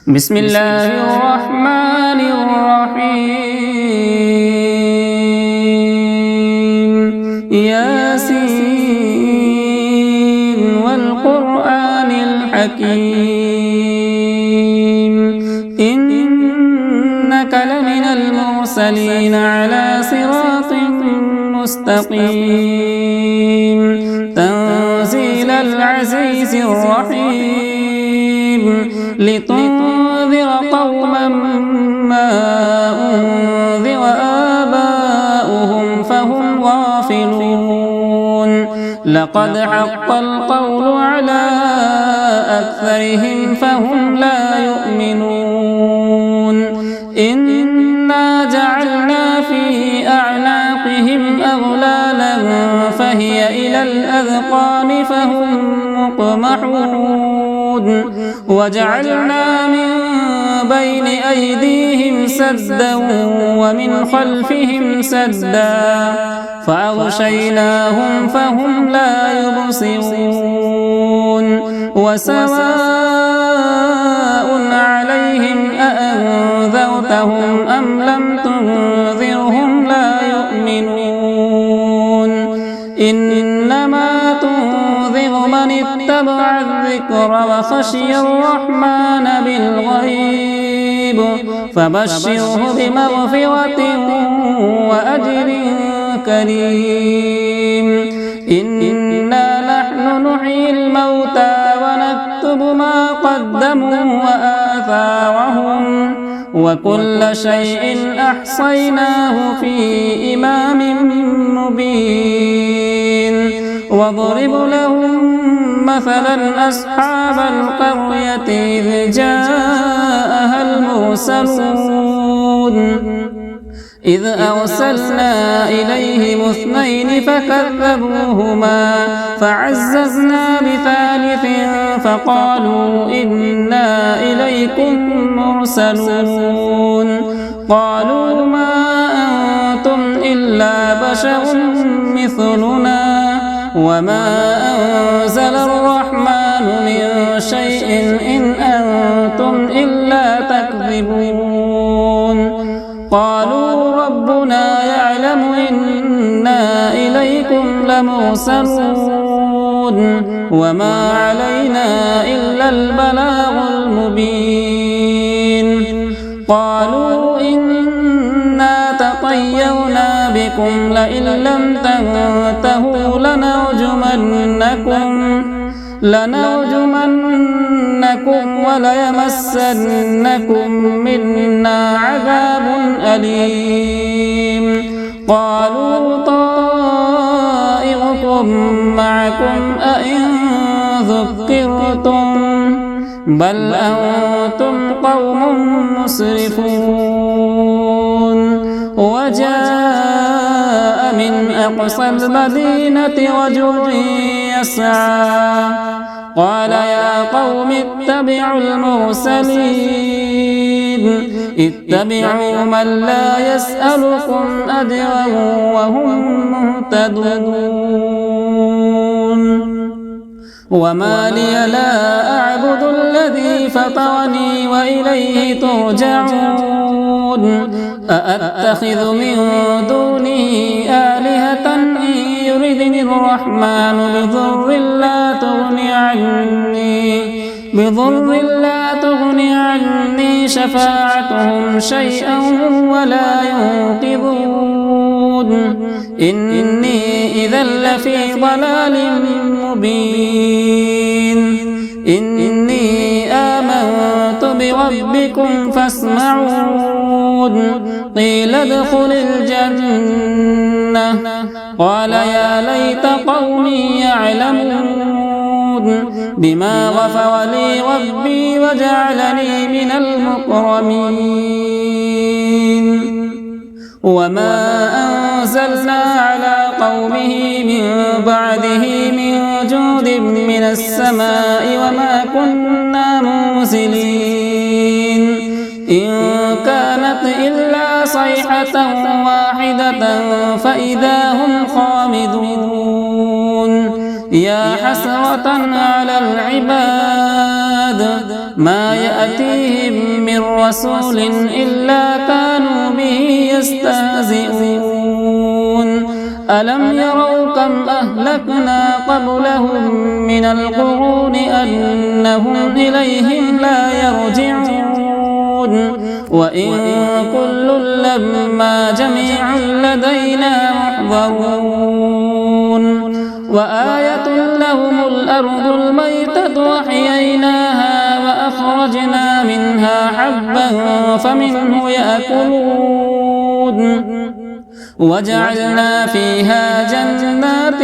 بسم الله الرحمن الرحيم ياسين والقرآن الحكيم إنك لمن المرسلين على صراط مستقيم تنزيل العزيز الرحيم لتنذر قوما ما أنذر آباؤهم فهم غافلون لقد حق القول على أكثرهم فهم لا يؤمنون إنا جعلنا في أعناقهم أغلالا فهي إلى الأذقان فهم مقمحون وجعلنا من بين أيديهم سدا ومن خلفهم سدا فأغشيناهم فهم لا يبصرون وسواء عليهم أأنذرتهم أم لم تنذرهم لا يؤمنون إنما تنذر من اتبع الذكر وخشي الرحمن بالغيب فبشره بمغفرة وأجر كريم إنا نحن نحيي الموتى ونكتب ما قدموا وآثارهم وكل شيء أحصيناه في إمام مبين واضرب لهم مثلا أصحاب القرية إذ جاءها المرسلون إذ أرسلنا إليهم اثنين فكذبوهما فعززنا بثالث فقالوا إنا إليكم مرسلون قالوا ما أنتم إلا بشر مثلنا وما أنزل الرحمن من شيء إن أنتم إلا تكذبون قالوا ربنا يعلم إنا إليكم لمرسلون وما علينا إلا البلاغ المبين قالوا إنا تطيرنا بكم لئن لم تنتهوا لنرجمنكم وليمسنكم منا عذاب أليم قالوا طائركم معكم أئن ذكرتم بل أنتم قوم مسرفون وجاء من أقصى المدينة رجل يسعى قال يا قوم اتبعوا المرسلين اتبعوا من لا يسألكم أجرا وهم مهتدون وما لي لا أعبد الذي فطرني وإليه ترجعون أأتخذ من دونه آلهة إن يردني الرحمن بضر لا تغني عني شفاعتهم شيئا ولا ينقذون إني إذا لفي ضلال مبين إني آمنت بربكم فاسمعون قيل ادخل الجنة قال يا ليت قومي يعلمون بما غفر لي ربي وجعلني من المكرمين وما أنزلنا على قومه من بعده من جود من السماء وما كنا منزلين إن كانت إلا صيحة واحدة فإذا هم خامدون يا حسرة على العباد ما يأتيهم من رسول إلا كانوا به يستهزئون ألم يروا كم أهلكنا قبلهم من القرون أنهم إليهم لا يرجعون وإن كل لما جميع لدينا محضرون وآية لهم الأرض الميتة وأحييناها وأخرجنا منها حبا فمنه يأكلون وجعلنا فيها جنات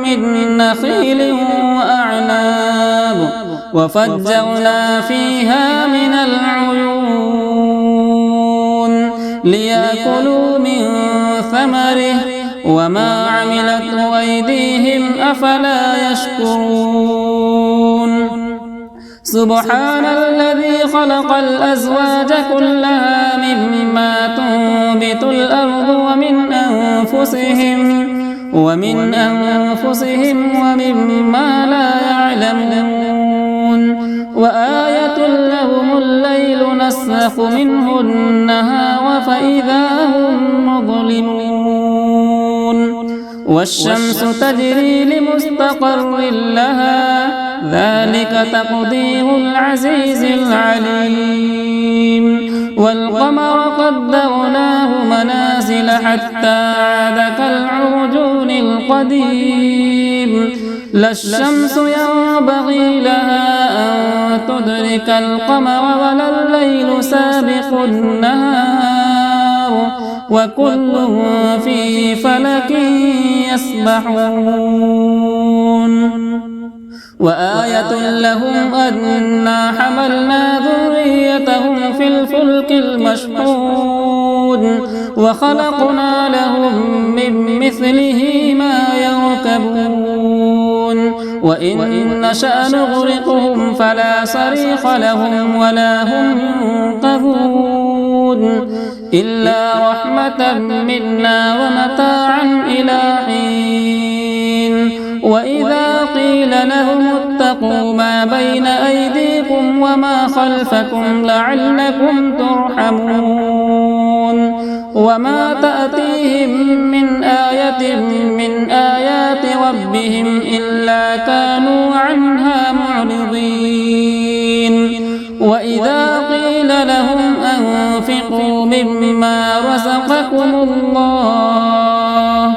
من نخيل وأعناب وفجرنا فيها من العيون ليأكلوا من ثمره وما عملته أيديهم أفلا يشكرون سبحان الذي خلق الأزواج كلها مما تنبت الأرض ومن أنفسهم ومما لا يعلمون وآية لهم الليل نسلخ منه النهار فإذا هم مظلمون والشمس تجري لمستقر لها ذلك تقدير العزيز العليم والقمر قدرناه منازل حتى عاد كالعرجون القديم لا الشمس ينبغي لها أن تدرك القمر ولا الليل سابق النهار وكل في فلك يسبحون وآية لهم أنا حملنا ذريتهم في الفلك المشحون وخلقنا لهم من مثله ما يركبون وإن نشأ نغرقهم فلا صريخ لهم ولا هم ينقذون إلا رحمة منا ومتاعا إلى حين وإذا قيل لهم اتقوا ما بين أيديكم وما خلفكم لعلكم ترحمون وما تأتيهم من آية من آيات ربهم إلا كانوا عنها معرضين وإذا قيل لهم أنفقوا مما رزقكم الله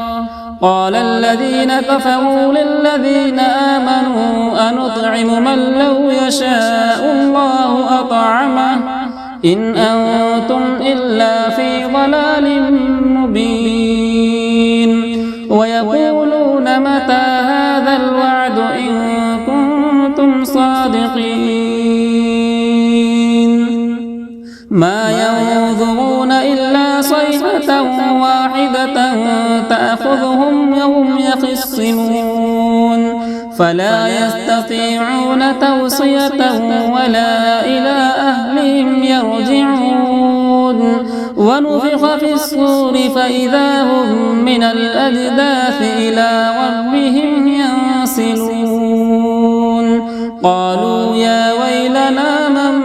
قال الذين كفروا للذين آمنوا أنطعم من لو يشاء الله أطعمه إن أنتم إلا في ضلال مبين ويقولون متى هذا الوعد إن كنتم صادقين ما ينظرون إلا صيحة واحدة تأخذهم وهم يخصمون فلا يستطيعون توصية ولا إلى أهلهم يرجعون ونفخ في الصور فإذا هم من الأجداث إلى ربهم ينسلون قالوا يا ويلنا من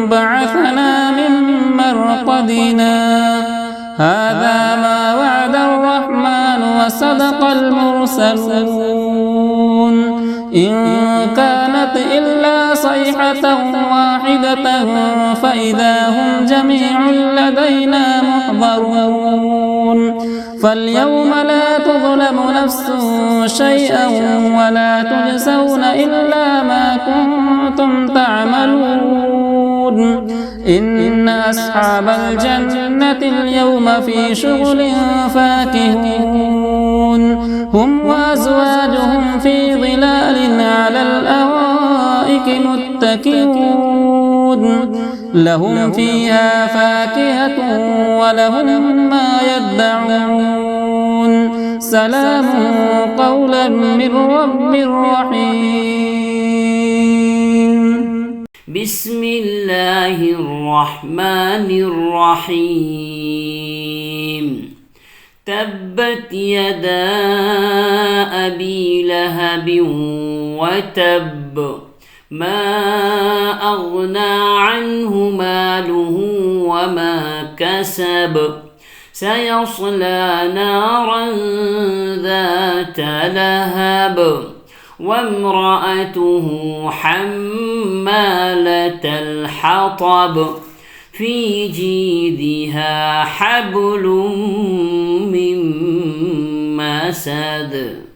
بعثنا من مرقدنا هذا ما وعد الرحمن وصدق المرسلون إن كانت إلا صيحة واحدة فإذا هم جميع لدينا محضرون فاليوم لا تظلم نفس شيئا ولا تجزون إلا ما كنتم تعملون إن أصحاب الجنة اليوم في شغل فاكهون هم وأزواجهم في ظلال على الأرائك متكئون لهم فيها فاكهة ولهم ما يدعون سلام قولا من رب رحيم بسم الله الرحمن الرحيم تبت يدا أبي لهب وتب ما أغنى عنه ماله كسب سيصلى نارا ذات لهب وامرأته حمالة الحطب في جيدها حبل من مسد.